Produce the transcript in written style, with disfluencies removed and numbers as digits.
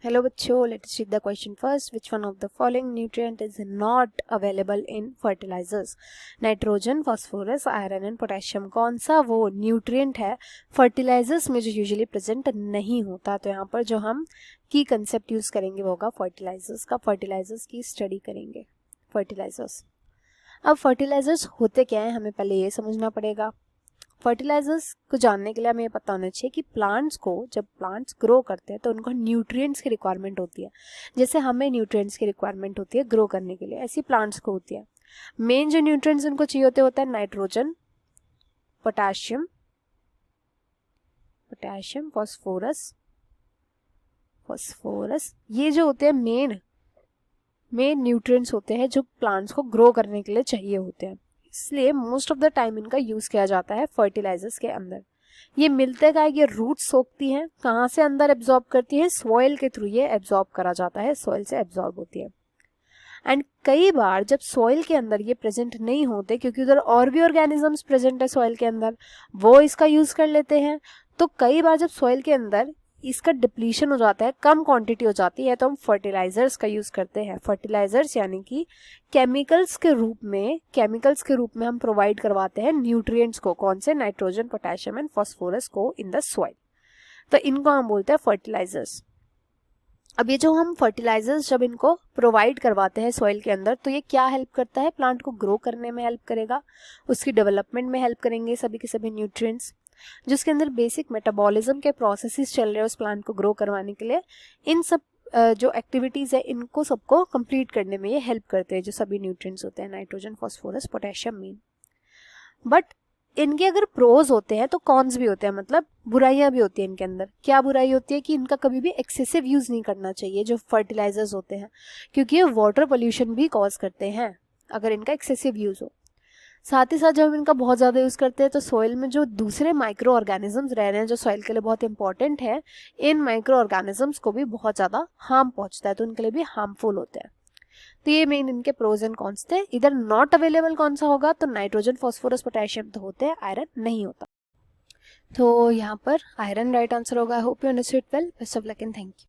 Hello बच्चों, let's read the question first. Which one of the following nutrient is not available in fertilizers? Nitrogen, phosphorus, iron and potassium. कौन सा वो nutrient है fertilisers में जो usually present नहीं होता? तो यहाँ पर जो हम की कंसेप्ट यूज करेंगे वो होगा फर्टिलाइजर्स का. फर्टिलाइजर्स की स्टडी करेंगे. फर्टिलाइजर्स, अब फर्टिलाइजर्स होते क्या है हमें पहले ये समझना पड़ेगा. फर्टिलाइजर्स को जानने के लिए हमें ये पता होना चाहिए कि प्लांट्स को, जब प्लांट्स ग्रो करते हैं तो उनको न्यूट्रिएंट्स की रिक्वायरमेंट होती है. जैसे हमें न्यूट्रिएंट्स की रिक्वायरमेंट होती है ग्रो करने के लिए, ऐसी प्लांट्स को होती है. मेन जो न्यूट्रिएंट्स उनको चाहिए होता है नाइट्रोजन, पोटेशियम, फास्फोरस. ये जो होते हैं मेन न्यूट्रिएंट्स होते हैं जो प्लांट्स को ग्रो करने के लिए चाहिए होते हैं. इसलिए मोस्ट ऑफ द टाइम इनका यूज किया जाता है फर्टिलाइजर्स के अंदर. ये मिलते का ये रूट सोखती हैं, कहाँ से अंदर एब्जॉर्ब करती है? सॉइल के थ्रू ये एब्जॉर्ब करा जाता है, सॉइल से एब्जॉर्ब होती है. एंड कई बार जब सॉइल के अंदर ये प्रेजेंट नहीं होते, क्योंकि उधर और भी ऑर्गेनिजम्स प्रेजेंट है सॉइल के अंदर, वो इसका यूज कर लेते हैं. तो कई बार जब सॉइल के अंदर इसका डिप्लीशन हो जाता है, कम क्वांटिटी हो जाती है, तो हम फर्टिलाइजर्स का यूज करते हैं. फर्टिलाइजर्स यानी कि केमिकल्स के रूप में हम प्रोवाइड करवाते हैं न्यूट्रिएंट्स को. कौन से? नाइट्रोजन, पोटेशियम एंड फास्फोरस को इन द सॉइल. तो इनको हम बोलते हैं फर्टिलाइजर्स. अब ये जो हम फर्टिलाइजर्स जब इनको प्रोवाइड करवाते हैं सॉइल के अंदर, तो ये क्या हेल्प करता है? प्लांट को ग्रो करने में हेल्प करेगा, उसकी डेवलपमेंट में हेल्प करेंगे सभी के सभी न्यूट्रिएंट्स. जिसके अंदर बेसिक मेटाबॉलिज्म के प्रोसेसेस चल रहे हैं उस प्लांट को ग्रो करवाने के लिए, इन सब जो एक्टिविटीज़ है इनको सबको कंप्लीट करने में ये हेल्प करते हैं, जो सभी न्यूट्रिएंट्स होते हैं nitrogen, phosphorus, potassium main. But इनके अगर प्रोज होते हैं तो कॉन्स भी होते हैं, मतलब बुराइयां भी होती है इनके अंदर. क्या बुराई होती है? कि इनका कभी भी एक्सेसिव यूज नहीं करना चाहिए जो फर्टिलाइजर्स होते हैं, क्योंकि ये वाटर पोल्यूशन भी कॉज करते हैं अगर इनका एक्सेसिव यूज हो. साथ ही साथ जब हम इनका बहुत ज़्यादा यूज़ करते हैं तो सॉइल में जो दूसरे माइक्रो ऑर्गेनिजम्स रह रहे हैं जो सॉइल के लिए बहुत इंपॉर्टेंट है, इन माइक्रो ऑर्गेनिजम्स को भी बहुत ज़्यादा हार्म पहुंचता है, तो उनके लिए भी हार्मफुल होते हैं. तो ये मेन इनके प्रोज एंड कॉन्स थे. इधर नॉट अवेलेबल कौन सा होगा? तो नाइट्रोजन, फास्फोरस, पोटेशियम तो होते हैं, आयरन नहीं होता. तो यहाँ पर आयरन राइट आंसर होगा. I hope you understood well. Best of luck and thank you.